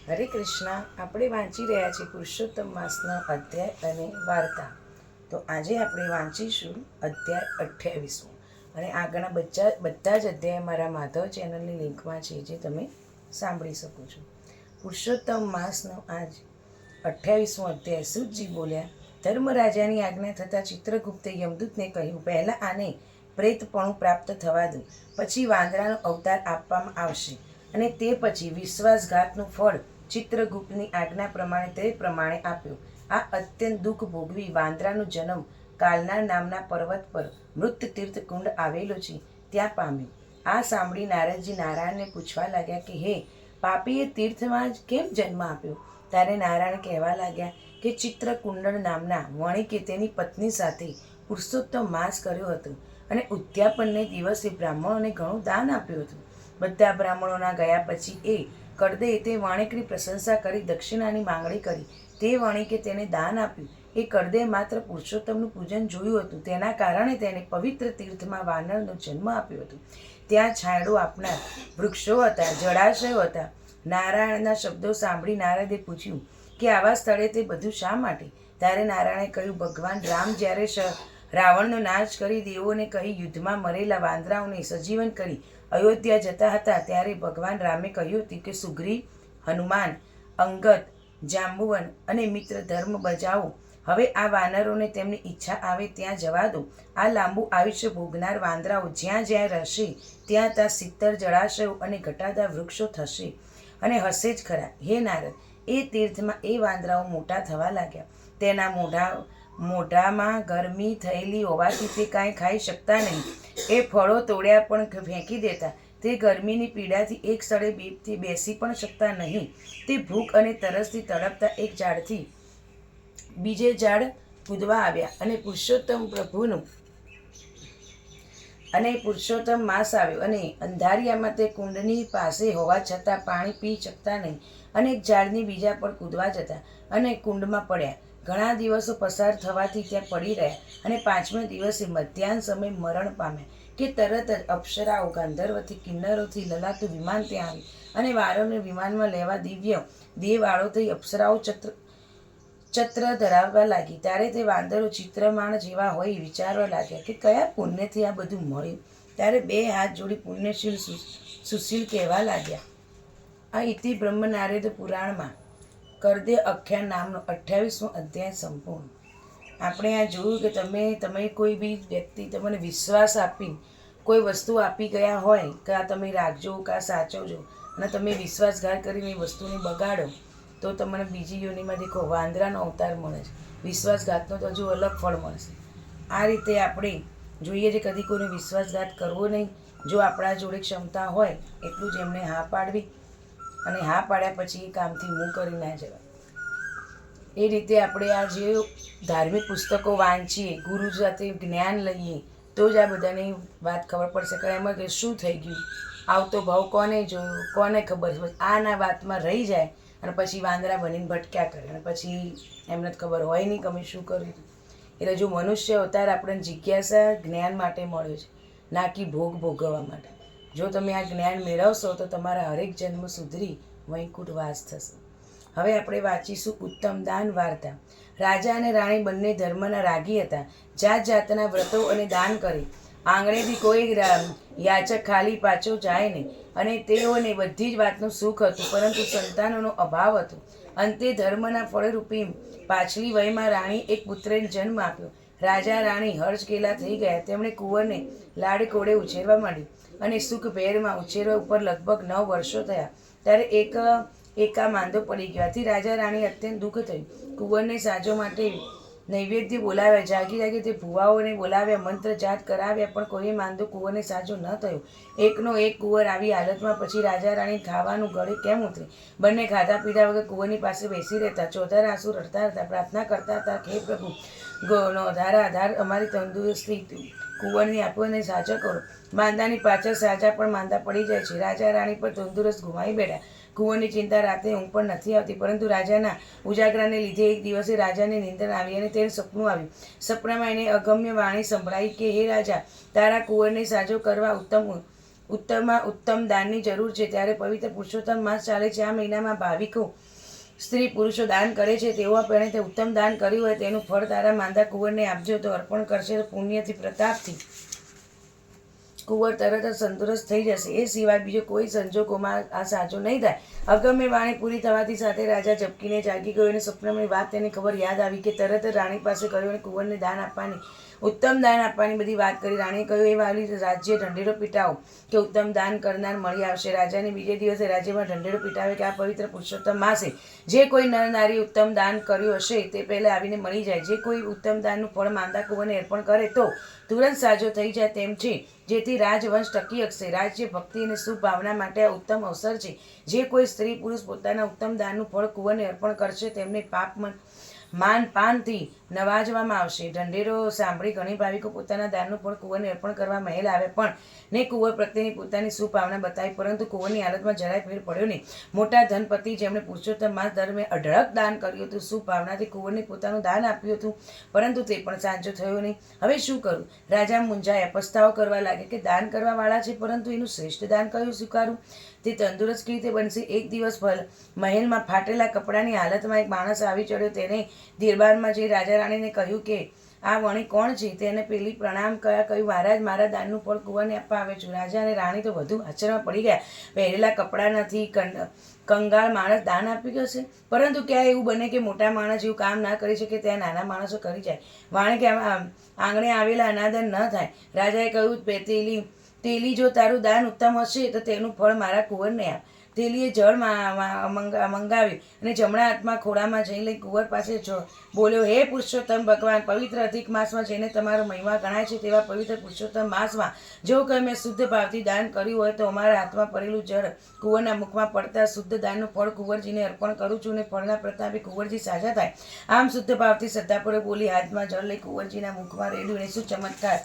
હરે કૃષ્ણ. આપણે વાંચી રહ્યા છીએ પુરુષોત્તમ માસના અધ્યાય અને વાર્તા. તો આજે આપણે વાંચીશું અધ્યાય 28 અને આગળના બધા જ અધ્યાય મારા માધવ ચેનલની લિંકમાં છે, જે તમે સાંભળી શકો છો. પુરુષોત્તમ માસનો આજ 28મો અધ્યાય. સુતજી બોલ્યા, ધર્મરાજાની આજ્ઞા થતાં ચિત્રગુપ્તે યમદૂતને કહ્યું, પહેલાં આને પ્રેતપણું પ્રાપ્ત થવા દો, પછી વાંદરાનો અવતાર આપવામાં આવશે અને તે પછી વિશ્વાસઘાતનું ફળ ચિત્રગુપ્તની આજ્ઞા પ્રમાણે તે પ્રમાણે આપ્યું. આ અત્યંત દુઃખ ભોગવી વાંદરાનો જન્મ કાલનાર નામના પર્વત પર મૃત તીર્થ કુંડ આવેલો છે ત્યાં પામ્યો. આ સાંભળી નારદજી નારાયણને પૂછવા લાગ્યા કે હે પાપીએ તીર્થમાં જ કેમ જન્મ આપ્યો? ત્યારે નારાયણ કહેવા લાગ્યા કે ચિત્રકુંડળ નામના વણિકે તેની પત્ની સાથે પુરુષોત્તમ માસ કર્યો હતો અને ઉદ્યાપનને દિવસે બ્રાહ્મણોને ઘણું દાન આપ્યું હતું. બધા બ્રાહ્મણોના ગયા પછી એ કડદે તે વણિકની પ્રશંસા કરી દક્ષિણાની માંગણી કરી. તે વણિકે તેને દાન આપ્યું. એ કડદે માત્ર પુરુષોત્તમનું પૂજન જોયું હતું, તેના કારણે તેને પવિત્ર તીર્થમાં વાનરનો જન્મ આપ્યો હતો. ત્યાં છાંયડો આપનાર વૃક્ષો હતા, જળાશયો હતા. નારાયણના શબ્દો સાંભળી નારદે પૂછ્યું કે આવા સ્થળે તે બધું શા માટે? ત્યારે નારાયણે કહ્યું, ભગવાન રામ જ્યારે રાવણનો નાશ કરી દેવોને કહી યુદ્ધમાં મરેલા વાંદરાઓને સજીવન કરી અયોધ્યા જતા હતા, ત્યારે ભગવાન રામે કહ્યું હતું કે સુગ્રીવ, હનુમાન, અંગદ, જાંબુવન અને મિત્ર ધર્મ બજાવો. હવે આ વાનરોને તેમની ઈચ્છા આવે ત્યાં જવા દો. આ લાંબુ આયુષ્ય ભોગનાર વાંદરાઓ જ્યાં જ્યાં રહેશે ત્યાં ત્યાં સિત્તર જળાશયો અને ઘટાદાર વૃક્ષો થશે અને હશે જ ખરા. હે નારદ, એ તીર્થમાં એ વાંદરાઓ મોટા થવા લાગ્યા. તેના મોઢામાં ગરમી થયેલી હોવાથી તે કાંઈ ખાઈ શકતા નહીં. એ ફળો તોડ્યા પણ ફેંકી દેતા. તે ગરમીની પીડાથી એક સ્થળે બેસી પણ શકતા નહીં. તે ભૂખ અને તરસથી તડપતા એક ઝાડથી બીજે ઝાડ કૂદવા આવ્યા અને પુરુષોત્તમ માસ આવ્યો અને અંધારિયામાં તે કુંડની પાસે હોવા છતાં પાણી પી શકતા નહીં અને એક ઝાડની બીજા પર કૂદવા જતા અને કુંડમાં પડ્યા. ઘણા દિવસો પસાર થવાથી ત્યાં પડી રહ્યા અને 5મે દિવસે મધ્યાહન સમયે મરણ પામ્યા કે તરત જ અપ્સરાઓ, ગાંધર્વથી, કિન્નરોથી લલાતું વિમાન ત્યાં આવી અને વારોને વિમાનમાં લેવા દિવ્ય દેહવાળો થઈ અપ્સરાઓ છત્ર ધરાવવા લાગી. ત્યારે તે વાંદરો ચિત્રમાણ જેવા હોય વિચારવા લાગ્યા કે કયા પુણ્યથી આ બધું મળ્યું. ત્યારે 2 હાથ જોડી પુણ્યશીલ સુશીલ કહેવા લાગ્યા. આ ઇતિ બ્રહ્મનારદ પુરાણમાં કડદે આખ્યાન નામનો 28મો અધ્યાય સંપૂર્ણ. આપણે આ જોયું કે તમે કોઈ બી વ્યક્તિ તમને વિશ્વાસ આપી કોઈ વસ્તુ આપી ગયા હોય કે આ તમે રાખજો કે આ સાચવજો અને તમે વિશ્વાસઘાત કરીને એ વસ્તુને બગાડો તો તમને બીજી યોનિમાં દેખો વાંદરાનો અવતાર મળે છે. વિશ્વાસઘાતનો તો હજુ અલગ ફળ મળશે. આ રીતે આપણે જોઈએ છે કદી કોઈને વિશ્વાસઘાત કરવો નહીં. જો આપણા જોડે ક્ષમતા હોય એટલું જ એમને હા પાડવી અને હા પાડ્યા પછી એ કામથી મું કરી ના જવાય. એ રીતે આપણે આ જે ધાર્મિક પુસ્તકો વાંચીએ, ગુરુ સાથે જ્ઞાન લઈએ તો જ આ બધાની વાત ખબર પડશે કે એમાં કે શું થઈ ગયું, આવતો ભાવ કોને જોયો, કોને ખબર છે. આના વાતમાં રહી જાય અને પછી વાંદરા બનીને ભટક્યા કરે અને પછી એમને જ ખબર હોય નહીં કે અમે શું કર્યું. એટલે જો મનુષ્ય અવતાર આપણને જિજ્ઞાસા જ્ઞાન માટે મળ્યો છે, ના કે ભોગ ભોગવવા માટે. જો તમે આ જ્ઞાન મેળવશો તો તમારા હરેક જન્મ સુધરી વૈકુંઠ વાસ થશે. હવે આપણે વાંચીશું ઉત્તમ દાન વાર્તા. રાજા અને રાણી બંને ધર્મના રાગી હતા. જાત જાતના વ્રતો અને દાન કરી આંગણેથી કોઈ યાચક ખાલી પાછો જાય નહીં અને તેઓને બધી જ વાતનું સુખ હતું, પરંતુ સંતાનોનો અભાવ હતો. અંતે ધર્મના ફળરૂપી પાછલી વયમાં રાણી એક પુત્રને જન્મ આપ્યો. રાજા રાણી હર્ષકેલા થઈ ગયા. તેમણે કુંવરને લાડકોડે ઉછેરવા માંડ્યું અને સુખભેરમાં ઉછેરવા ઉપર લગભગ 9 વર્ષો થયા. ત્યારે એકા માંદો પડી ગયો. આથી રાજા રાણી અત્યંત દુઃખ થયું. કુંવરને સાજો માટે નૈવેદ્ય બોલાવ્યા. જાગી તે ભુવાઓને બોલાવ્યા, મંત્ર જાત કરાવ્યા, પણ કોઈ માંદો કુંવરને સાજો ન થયો. એકનો એક કુંવર આવી હાલતમાં પછી રાજા રાણી ખાવાનું ગળે કેમ ઉતરે? બંને ખાધા પીધા વગર કુંવરની પાસે બેસી રહેતા. ચોધાર આંસુ રડતા હતા, પ્રાર્થના કરતા હતા, હે પ્રભુ, ગોનો આધાર અમારી તંદુરસ્તી કુંવરની આપણને સાજા કરો. માંદાની પાછળ સાજા પણ માંદા પડી જાય છે. રાજા રાણી પર તંદુરસ્ત ગુમાવી બેઠા. કુંવરની ચિંતા રાતે ઊંઘ પણ નથી આવતી, પરંતુ રાજાના ઉજાગરાને લીધે એક દિવસે રાજાને નિંદ્ર આવી અને તેને સપનું આવ્યું. સપનામાં એને અગમ્ય વાણી સંભળાઈ કે હે રાજા, તારા કુંવરને સાજો કરવા ઉત્તમ દાનની જરૂર છે. ત્યારે પવિત્ર પુરુષોત્તમ માસ ચાલે છે. આ મહિનામાં ભાવિકો સ્ત્રી પુરુષો દાન કરે છે. તેઓ પણ તે ઉત્તમ દાન કર્યું હોય તેનું ફળ તારા માંદા કુંવરને આપજો. તો અર્પણ કરશે તો પુણ્યથી પ્રતાપથી કુંવર તરત જ તંદુરસ્ત થઈ જશે. એ સિવાય બીજો કોઈ સંજોગોમાં આ સાચું નહીં થાય. અગમ્ય વાણી પૂરી થવાથી સાથે રાજા ઝબકીને જાગી ગયો અને સ્વપ્નમય વાત તેને ખબર યાદ આવી કે તરત જ રાણી પાસે ગયો અને કુંવરને દાન આપવાની ઉત્તમ દાન આપવાની બધી વાત કરી. રાણીએ કહ્યું, એ વાલી રાજ્ય ઢંઢેરો પીટાવો કે ઉત્તમ દાન કરનાર મળી આવશે. રાજાને બીજે દિવસે રાજ્યમાં ઢંઢેરો પીટાવે કે આ પવિત્ર પુરુષોત્તમ માસે જે કોઈ નર નારી ઉત્તમ દાન કર્યું હશે તે પહેલાં આવીને મળી જાય. જે કોઈ ઉત્તમ દાનનું ફળ માંદા કુંવરને અર્પણ કરે તો તુરંત સાજો થઈ જાય તેમ છે, જેથી રાજવંશ ટકી શકશે. રાજ્ય ભક્તિ અને શુભ ભાવના માટે આ ઉત્તમ અવસર છે. જે કોઈ સ્ત્રી પુરુષ પોતાના ઉત્તમ દાનનું ફળ કુંવરને અર્પણ કરશે તેમને માન પાનથી નવાજવામાં આવશે. ઢંઢેરો સાંભળી ઘણી ભાવિકો પોતાના દાનનું ફળ કુંવરને અર્પણ કરવા મહેલ આવે પણ ને કુંવર પ્રત્યેની પોતાની શુભભાવના બતાવી, પરંતુ કુંવરની હાલતમાં જરાય ફેર પડ્યો નહીં. મોટા ધનપતિ જેમણે પુરુષોત્તમ માસ દરમિયાન અઢળક દાન કર્યું હતું, શુભ ભાવનાથી કુંવરને પોતાનું દાન આપ્યું હતું, પરંતુ તે પણ સાજો થયો નહીં. હવે શું કરું? રાજા મૂંઝાયા, પસ્તાવો કરવા લાગે કે દાન કરવાવાળા છે, પરંતુ એનું શ્રેષ્ઠ દાન કયું સ્વીકારું? તે તંદુરસ્ત કેવી રીતે બનશે? એક દિવસ મહેલમાં ફાટેલા કપડાની હાલતમાં એક માણસ આવી ચડ્યો. તેને દરબારમાં જઈ રાજા રાણીને કહ્યું કે આ વણી કોણ છે? તેને પેલી પ્રણામ કર્યા, કહ્યું, મહારાજ, મારા દાનનું ફળ કુંવરને આપવા આવે છું. રાજા અને રાણી તો વધુ આશ્ચર્યમાં પડી ગયા. પહેરેલા કપડાં નથી, કંગાળ માણસ દાન આપી જશે? પરંતુ ક્યાં એવું બને કે મોટા માણસ એવું કામ ના કરી શકે ત્યાં નાના માણસો કરી જાય? વાણી કે આંગણે આવેલા અનાદર ન થાય. રાજાએ કહ્યું, તેલી જો તારું દાન ઉત્તમ હશે તો તેનું ફળ મારા કુંવરને આપ. તેલીએ જળ મંગાવ્યું અને જમણા હાથમાં ખોળામાં જઈ લઈ કુંવર પાસે બોલ્યો, હે પુરુષોત્તમ ભગવાન, પવિત્ર અધિક માસમાં જેને તમારો મહિમા ગણાય છે તેવા પવિત્ર પુરુષોત્તમ માસમાં જો કંઈ મેં શુદ્ધ ભાવથી દાન કર્યું હોય તો અમારા હાથમાં પડેલું જળ કુંવરના મુખમાં પડતા શુદ્ધ દાનનું ફળ કુંવરજીને અર્પણ કરું છું અને ફળના પ્રતાપે કુંવરજી સાજા થાય. આમ શુદ્ધ ભાવથી શ્રદ્ધાપૂર્વક બોલી હાથમાં જળ લઈ કુંવરજીના મુખમાં રેડ્યું. અને શું ચમત્કાર!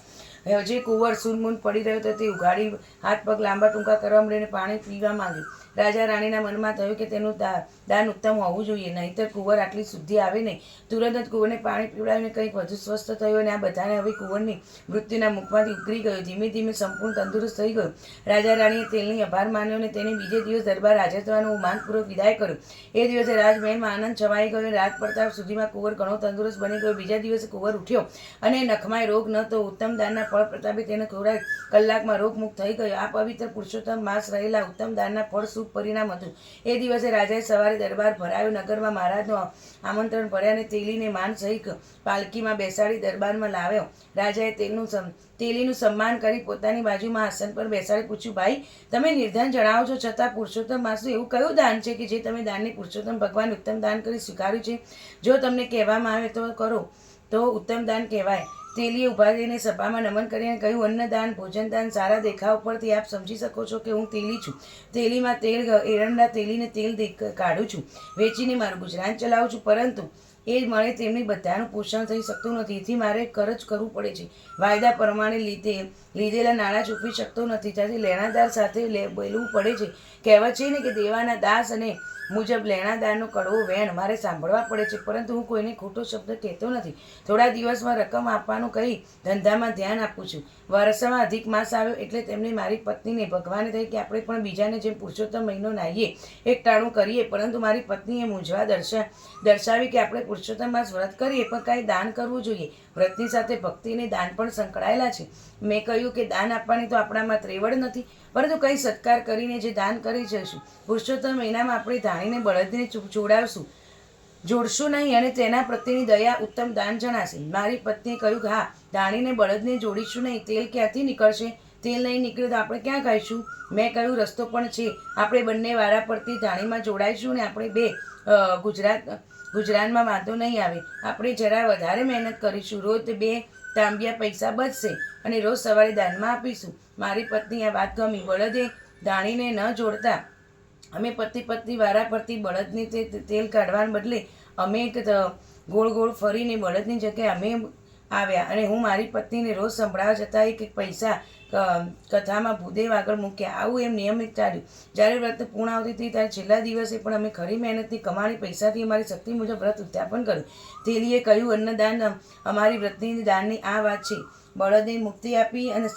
જે કુંવર સૂનમૂન પડી રહ્યો હતો તે ઉઘાડી હાથ પગ લાંબા ટૂંકા કરવા મળીને પાણી પીવા માંગ્યું. રાજા રાણીના મનમાં થયું કે તેનું દાન ઉત્તમ હોવું જોઈએ, નહીંતર કુંવર આટલી શુદ્ધિ આવે નહીં. તુરંત જ કુંવરને પાણી પીવડાવીને કંઈક વધુ સ્વસ્થ થયું અને આ બધાને હવે કુંવરની મૃત્યુના મુખમાંથી ઉકળી ગયું. ધીમે ધીમે સંપૂર્ણ તંદુરસ્ત થઈ ગયું. રાજા રાણીએ તેલની આભાર માન્યો અને તેને બીજે દિવસ દરબાર હાજર થવાનું માનપૂર્વક વિદાય કર્યું. એ દિવસે રાજમહેલમાં આનંદ છવાઈ ગયો. રાત પડતા સુધીમાં કુંવર ઘણો તંદુરસ્ત બની ગયો. બીજા દિવસે કુંવર ઉઠ્યો અને નખમાય રોગ ન તો ઉત્તમ દાનના ફળ પ્રતાપે તેને થોડા કલાકમાં રોગમુક્ત થઈ ગયો. આ પવિત્ર પુરુષોત્તમ માસ રહેલા ઉત્તમ દાનના ફળ શુભ પરિણામ હતું. એ દિવસે રાજાએ સવારે દરબાર ભરાયો. નગરમાં મહારાજનું આમંત્રણ ભર્યા અને તેલીને માન સહિત પાલકીમાં બેસાડી દરબારમાં લાવ્યો. રાજાએ તેલીનું સન્માન કરી પોતાની બાજુમાં આસન પર બેસાડી પૂછ્યું, ભાઈ, તમે નિર્ધન જણાવો છો છતાં પુરુષોત્તમ માસનું એવું કયું દાન છે કે જે તમે દાનની પુરુષોત્તમ ભગવાન ઉત્તમ દાન કરી સ્વીકાર્યું છે? જો તમને કહેવામાં આવે તો કરો તો ઉત્તમ દાન કહેવાય. તેલીએ ઉભા રહીને સભામાં નમન કરીને કહ્યું, અન્નદાન, ભોજનદાન, સારા દેખાવ પરથી આપ સમજી શકો છો કે હું તેલી છું. તેલીમાં તેલ, એરંડા તેલીને તેલ કાઢું છું, વેચીને મારું ગુજરાન ચલાવું છું, પરંતુ એ મળે તેમની બધાનું પોષણ થઈ શકતું નથી. એથી મારે કરજ કરવું પડે છે. વાયદા પ્રમાણે લીધેલા નાણાં ચૂકવી શકતો નથી, ત્યાંથી લેણાદાર સાથે બોલવું પડે છે. કહેવત છે ને કે દેવાના દાસ અને મુજબ લેણાદારનો કડવો વેણ મારે સાંભળવા પડે છે, પરંતુ હું કોઈને ખોટો શબ્દ કહેતો નથી. થોડા દિવસમાં રકમ આપવાનું કહી ધંધામાં ધ્યાન આપું છું. વર્ષમાં અધિક માસ આવ્યો એટલે તેમને મારી પત્નીને ભગવાને થઈ કે આપણે પણ બીજાને જેમ પુરુષોત્તમ મહિનો નાહીએ, એક ટાણું કરીએ, પરંતુ મારી પત્નીએ મૂંઝવા દર્શાવી કે આપણે પુરુષોત્તમ માસ વ્રત કરીએ પણ કાંઈ દાન કરવું જોઈએ. વ્રતની સાથે ભક્તિ અને દાન પણ સંકળાયેલા છે. મેં કહ્યું કે દાન આપવાની તો આપણામાં ત્રેવડ નથી, પરંતુ કંઈ સત્કાર કરીને જે દાન કરી જઈશું. પુરુષોત્તમ મહિનામાં આપણે ધાણીને બળદને જોડશું નહીં અને તેના પ્રત્યેની દયા ઉત્તમ દાન જણાશે. મારી પત્નીએ કહ્યું કે હા, ધાણીને બળદને જોડીશું નહીં. તેલ ક્યાંથી નીકળશે? તેલ નહીં નીકળે તો આપણે ક્યાં ખાઈશું? મેં કહ્યું, રસ્તો પણ છે. આપણે બંને વારા પરથી ધાણીમાં જોડાઈશું અને આપણે બે ગુજરાનમાં વાંધો નહીં આવે. આપણે જરા વધારે મહેનત કરીશું. રોજ 2 તાંબિયા પૈસા બચશે અને રોજ સવારે દાનમાં આપીશું. મારી પત્ની આ વાત ગમી. બળદે ધાણીને ન જોડતા અમે પતિ પત્ની વારા પરથી બળદની તેલ કાઢવાને બદલે અમે ગોળ ગોળ ફરીને બળદની જગ્યાએ અમે આવ્યા અને હું મારી પત્નીને રોજ સંભળાવવા જતાં એક પૈસા કથામાં ભૂદેવ આગળ મૂક્યા. આવું એમ નિયમિત ચાલ્યું. જ્યારે વ્રત પૂર્ણ આવતી હતી ત્યારે છેલ્લા દિવસે પણ અમે ખરી મહેનતથી કમાણી પૈસાથી અમારી શક્તિ મુજબ વ્રત ઉદ્યાપન કર્યું. તેલીએ કહ્યું, અન્નદાન અમારી વ્રતની દાનની આ વાત છે. બળદને મુક્તિ આપી અને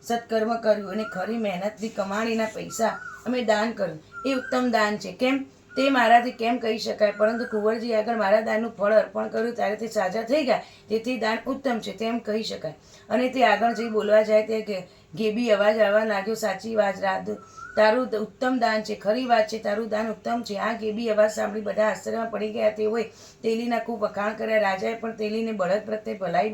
સત્કર્મ કર્યું અને ખરી મહેનતથી કમાણીના પૈસા અમે દાન કર્યું એ ઉત્તમ દાન છે. કેમ તે મારાથી કેમ કહી શકાય, પરંતુ કુંવરજી આગળ મારા દાનનું ફળ અર્પણ કર્યું ત્યારે તે સાજા થઈ ગયા, તેથી દાન ઉત્તમ છે તેમ કહી શકાય. અને તે આગળ જઈ બોલવા જાય તે ગેબી અવાજ આવવા લાગ્યો, સાચી વાત, તારું ઉત્તમ દાન છે, ખરી વાત છે, તારું દાન ઉત્તમ છે. આ ગેબી અવાજ સાંભળી બધા આશ્ચર્યમાં પડી ગયા. તેઓએ તેલીના ખૂબ વખાણ કર્યા. રાજાએ પણ તેલીને બળદ પ્રત્યે ભલાઈ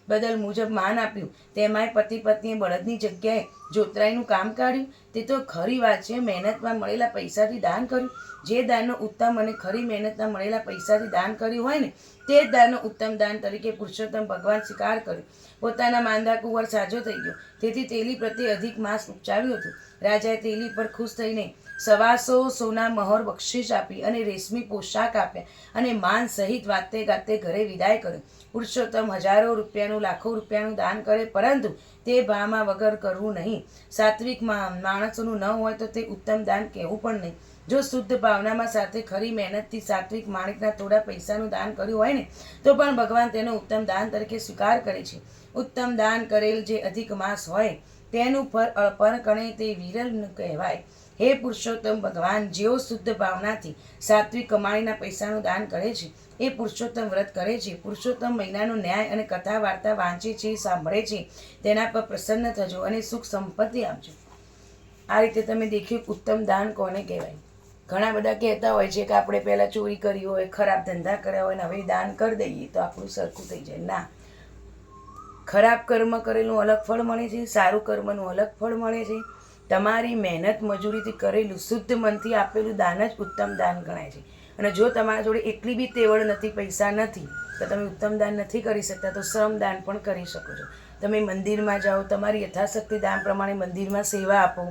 બદલ મુજબ માન આપ્યું. તેમાંય પતિ પત્નીએ બળદની જગ્યાએ જોતરાઈનું કામ કાઢ્યું. તે તો ખરી વાત છે, મહેનતમાં મળેલા પૈસાથી દાન કર્યું. જે દાનનો ઉત્તમ અને ખરી મહેનતના મળેલા પૈસાથી દાન કર્યું હોય ને તે જ દાનનો ઉત્તમ દાન તરીકે પુરુષોત્તમ ભગવાન સ્વીકાર કર્યો. પોતાના માંદા કુંવર સાજો થઈ ગયો, તેથી તેલી પ્રત્યે અધિક માસ ઉપજાવ્યું હતું. રાજાએ તેલી પર ખુશ થઈને 125 સોના મહોર બક્ષિસ આપી અને રેશમી પોશાક આપ્યા અને માન સહિત વાતે ગાતે ઘરે વિદાય કર્યો. પુરુષોત્તમ હજારો રૂપિયાનું લાખો રૂપિયાનું દાન કરે, પરંતુ તે ભાવમાં વગર કરવું નહીં. સાત્વિક માણસોનું ન હોય તો તે ઉત્તમ દાન કહેવું પણ નહીં. જો શુદ્ધ ભાવનામાં સાથે ખરી મહેનતથી સાત્વિક માણિકના થોડા પૈસાનું દાન કર્યું હોય ને તો પણ ભગવાન તેનો ઉત્તમ દાન તરીકે સ્વીકાર કરે છે. ઉત્તમ દાન કરેલ જે અધિક માસ હોય તેનું ફળ પરકણે તે વિરલ કહેવાય. હે પુરુષોત્તમ ભગવાન, જેઓ શુદ્ધ ભાવનાથી સાત્વિક કમાણીના પૈસાનું દાન કરે છે એ પુરુષોત્તમ વ્રત કરે છે, પુરુષોત્તમ મહિનાનો ન્યાય અને કથા વાર્તા વાંચે છે, સાંભળે છે, તેના પર પ્રસન્ન થજો અને સુખ સંપત્તિ આપજો. આ રીતે તમે દેખ્યું ઉત્તમ દાન કોને કહેવાય. ઘણા બધા કહેતા હોય છે કે આપણે પહેલાં ચોરી કરી હોય, ખરાબ ધંધા કર્યા હોય ને હવે દાન કરી દઈએ તો આપણું સરખું થઈ જાય. ના, ખરાબ કર્મ કરેલું અલગ ફળ મળે છે, સારું કર્મનું અલગ ફળ મળે છે. તમારી મહેનત મજૂરીથી કરેલું શુદ્ધ મનથી આપેલું દાન જ ઉત્તમ દાન ગણાય છે. અને જો તમારા જોડે એટલી બી તેવડ નથી, પૈસા નથી, તો તમે ઉત્તમ દાન નથી કરી શકતા તો શ્રમ દાન પણ કરી શકો છો. તમે મંદિરમાં જાઓ, તમારી યથાશક્તિ દાન પ્રમાણે મંદિરમાં સેવા આપો.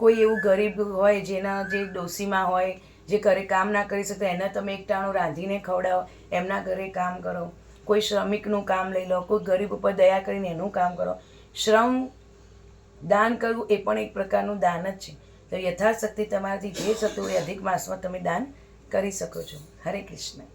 કોઈ એવું ગરીબ હોય જેના જે ડોશીમાં હોય જે ઘરે કામ ના કરી શકતા એને તમે એકટાણું રાંધીને ખવડાવો, એમના ઘરે કામ કરો. કોઈ શ્રમિકનું કામ લઈ લો, કોઈ ગરીબ ઉપર દયા કરીને એનું કામ કરો. શ્રમ દાન કરવું એ પણ એક પ્રકારનું દાન જ છે. તો યથાશક્તિ તમારાથી જે થતું હોય અધિક માસમાં તમે દાન કરી શકો છો. હરે કૃષ્ણ.